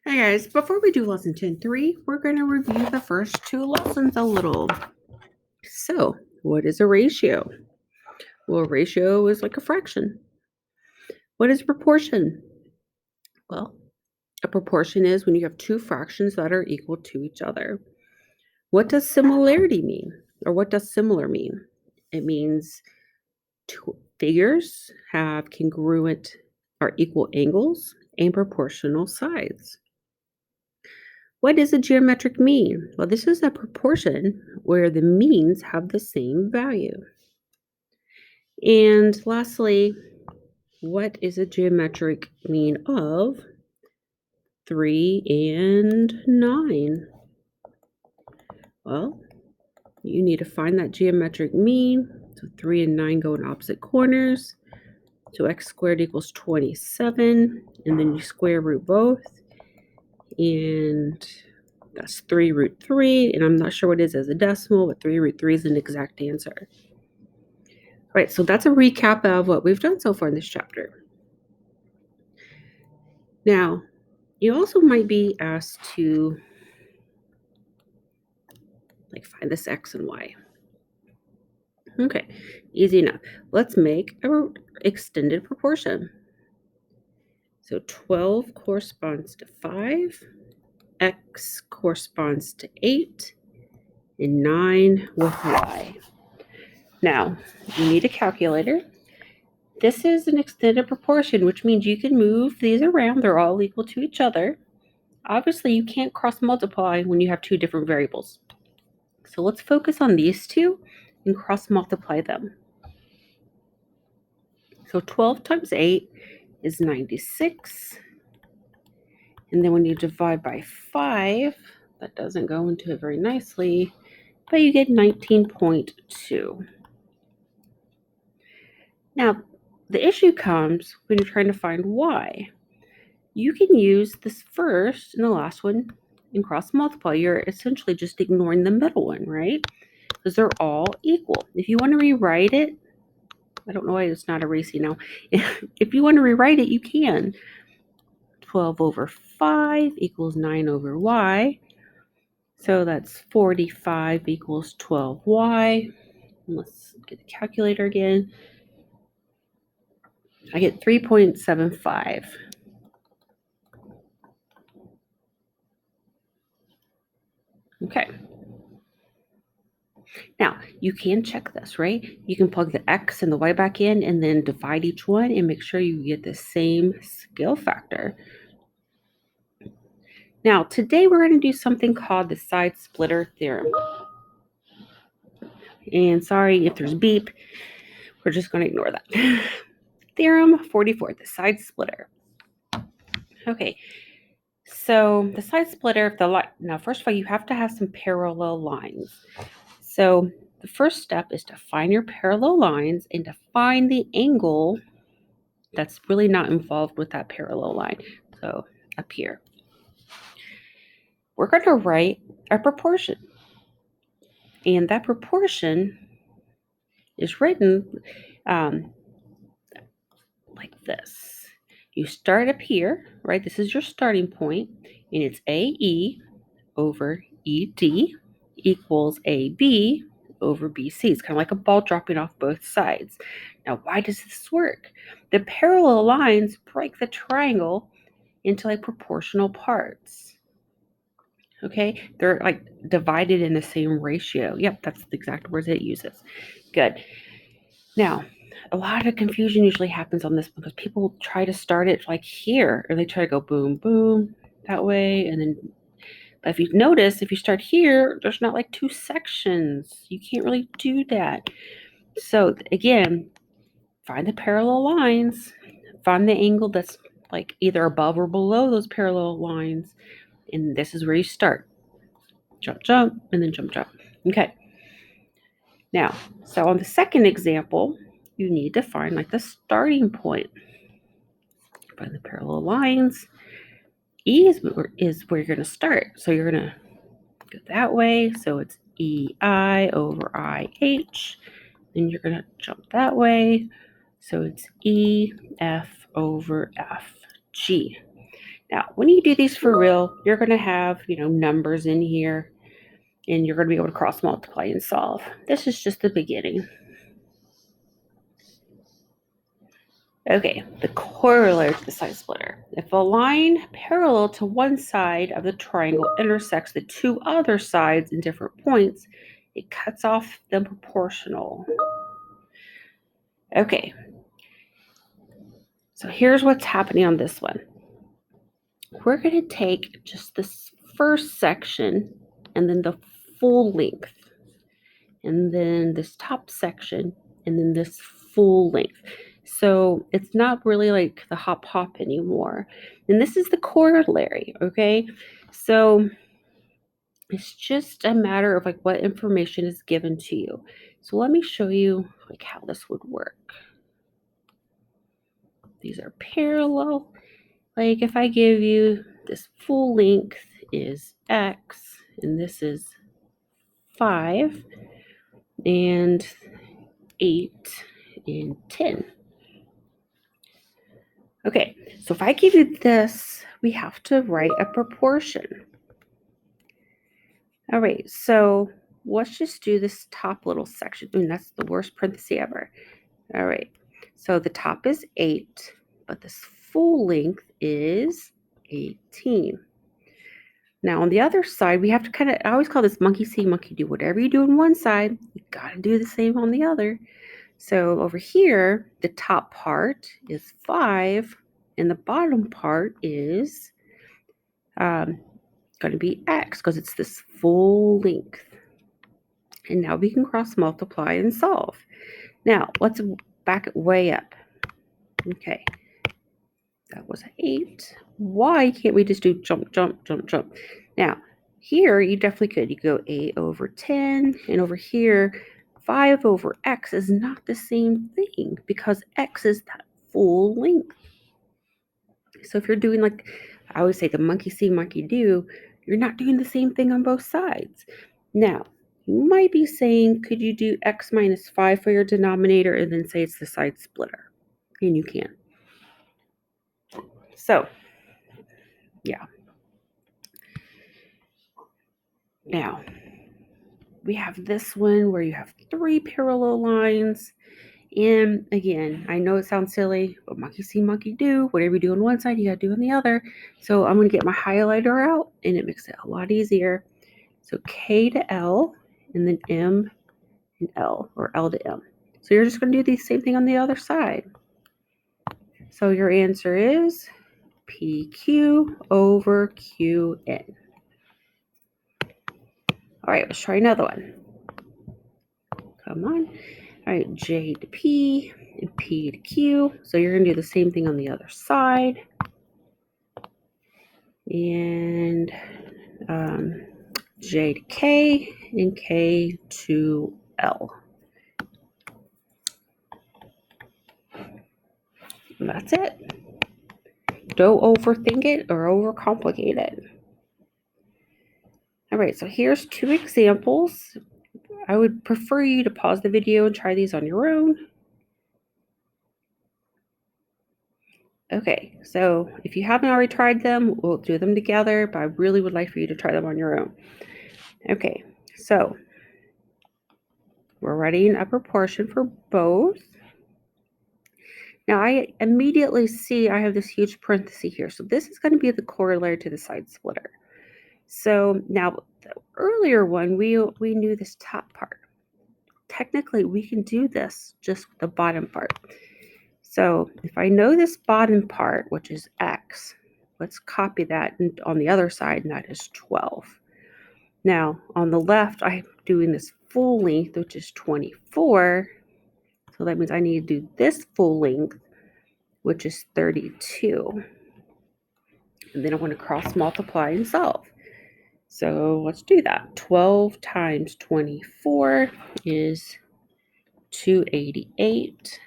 Hey guys, before we do lesson 10.3, we're going to review the first two lessons a little. So, what is a ratio? Well, a ratio is like a fraction. What is proportion? Well, a proportion is when you have two fractions that are equal to each other. What does similarity mean? Or what does similar mean? It means two figures have congruent or equal angles and proportional sides. What is a geometric mean? Well, this is a proportion where the means have the same value. And lastly, what is a geometric mean of 3 and 9? Well, you need to find that geometric mean. So 3 and 9 go in opposite corners. So x squared equals 27. And then you square root both. And that's 3 root 3. And I'm not sure what it is as a decimal, but 3 root 3 is an exact answer. All right, so that's a recap of what we've done so far in this chapter. Now, you also might be asked to find this x and y. Okay, easy enough. Let's make an extended proportion. So 12 corresponds to 5, x corresponds to 8, and 9 with y. Now, you need a calculator. This is an extended proportion, which means you can move these around. They're all equal to each other. Obviously, you can't cross multiply when you have two different variables. So let's focus on these two and cross multiply them. So 12 times 8 is 96. And then when you divide by 5, that doesn't go into it very nicely, but you get 19.2. Now, the issue comes when you're trying to find y. You can use this first and the last one and cross multiply. You're essentially just ignoring the middle one, right? Because they're all equal. If you want to rewrite it, I don't know why it's not erasing now. If you want to rewrite it, you can. 12 over 5 equals 9 over y. So that's 45 equals 12y. Let's get the calculator again. I get 3.75. Okay. Now, you can check this, right? You can plug the x and the y back in and then divide each one and make sure you get the same scale factor. Now, today we're going to do something called the side splitter theorem. And sorry if there's beep, we're just going to ignore that. Theorem 44, the side splitter. Okay, so the side splitter, now first of all, you have to have some parallel lines. So the first step is to find your parallel lines and to find the angle that's really not involved with that parallel line. So up here, we're going to write a proportion. And that proportion is written like this. You start up here, right? This is your starting point, and it's AE over ED equals AB over BC. It's kind of like a ball dropping off both sides. Now, why does this work? The parallel lines break the triangle into proportional parts. Okay, they're divided in the same ratio. Yep, that's the exact words it uses. Good. Now, a lot of confusion usually happens on this because people try to start it here, or they try to go boom, boom that way. And then, but if you notice, if you start here, there's not two sections. You can't really do that. So again, find the parallel lines, find the angle that's either above or below those parallel lines. And this is where you start. Jump, jump, and then jump, jump. Okay. Now, so on the second example, you need to find the starting point. Find the parallel lines. E is where you're going to start. So you're going to go that way. So it's EI over IH. Then you're going to jump that way. So it's EF over FG. Now, when you do these for real, you're going to have, numbers in here, and you're going to be able to cross multiply and solve. This is just the beginning. Okay, the corollary to the side splitter. If a line parallel to one side of the triangle intersects the two other sides in different points, it cuts off them proportional. Okay, so here's what's happening on this one. We're going to take just this first section and then the full length, and then this top section, and then this full length. So it's not really like the hop anymore. And this is the corollary, okay? So it's just a matter of like what information is given to you. So let me show you like how this would work. These are parallel. Like if I give you this full length is X, and this is 5, and 8, and 10. Okay, so if I give you this, we have to write a proportion. All right, so let's just do this top little section. And that's the worst parenthesis ever. All right, so the top is 8, but this full length is 18. Now on the other side, we have to I always call this monkey see, monkey do. Whatever you do on one side, you got to do the same on the other. So over here, the top part is 5, and the bottom part is going to be X because it's this full length. And now we can cross multiply and solve. Now, let's back it way up. Okay, that was 8. Why can't we just do jump, jump, jump, jump? Now, here you definitely could. You go 8 over 10, and over here, 5 over X is not the same thing because X is that full length. So if you're doing like, I always say the monkey see, monkey do, you're not doing the same thing on both sides. Now, you might be saying, could you do X minus 5 for your denominator and then say it's the side splitter? And you can. So, yeah. Now, we have this one where you have 3 parallel lines. And again, I know it sounds silly, but monkey see, monkey do. Whatever you do on one side, you got to do on the other. So I'm going to get my highlighter out, and it makes it a lot easier. So K to L, and then M and L, or L to M. So you're just going to do the same thing on the other side. So your answer is PQ over QN. All right, let's try another one. Come on. All right, J to P and P to Q. So you're going to do the same thing on the other side. And J to K and K to L. And that's it. Don't overthink it or overcomplicate it. All right, so here's 2 examples. I would prefer you to pause the video and try these on your own. Okay, so if you haven't already tried them, we'll do them together, but I really would like for you to try them on your own. Okay, so we're writing a proportion for both. Now I immediately see I have this huge parenthesis here. So this is going to be the corollary to the side splitter. So now the earlier one, we knew this top part. Technically, we can do this just with the bottom part. So if I know this bottom part, which is X, let's copy that on the other side, and that is 12. Now, on the left, I'm doing this full length, which is 24. So that means I need to do this full length, which is 32. And then I'm going to cross multiply and solve. So let's do that. 12 times 24 is 288.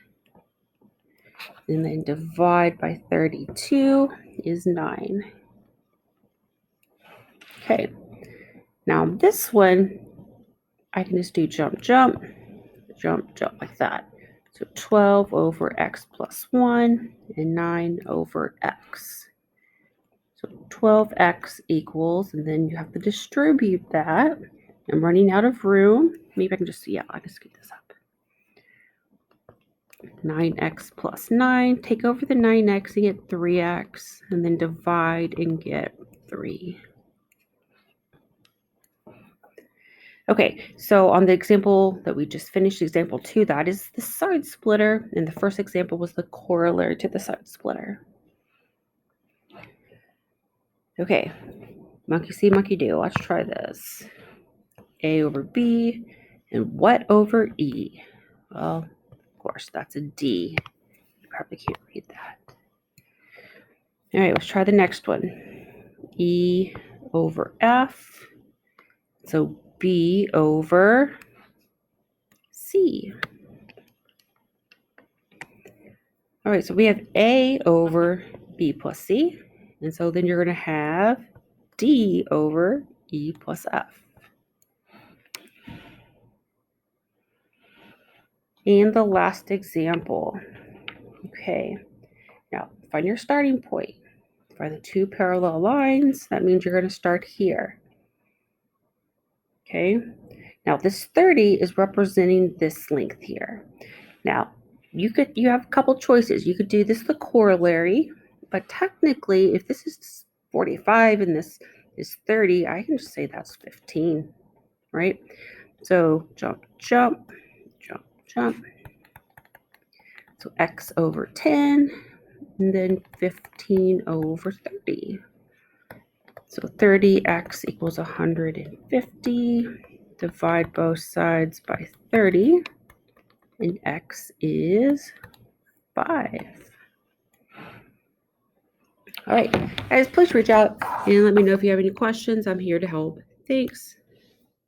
And then divide by 32 is 9. Okay. Now this one, I can just do jump, jump, jump, jump like that. So 12 over X plus 1 and 9 over X. So 12x equals, and then you have to distribute that. I'm running out of room. Maybe I can just, yeah, I can speed this up. 9x plus 9. Take over the 9x and get 3x, and then divide and get 3. Okay, so on the example that we just finished, example 2, that is the side splitter, and the first example was the corollary to the side splitter. Okay, monkey see, monkey do. Let's try this. A over B, and what over E? Well, of course, that's a D. You probably can't read that. All right, let's try the next one. E over F. So B over C. All right, so we have A over B plus C. And so then you're going to have D over E plus F. And the last example. Okay, now find your starting point. Find the two parallel lines. That means you're going to start here. Okay, now this 30 is representing this length here. Now, you have a couple choices. You could do this the corollary, but technically, if this is 45 and this is 30, I can just say that's 15, right? So jump, jump, jump, jump. So x over 10, and then 15 over 30. So 30x equals 150. Divide both sides by 30, and x is 5. All right, guys, please reach out and let me know if you have any questions. I'm here to help. Thanks.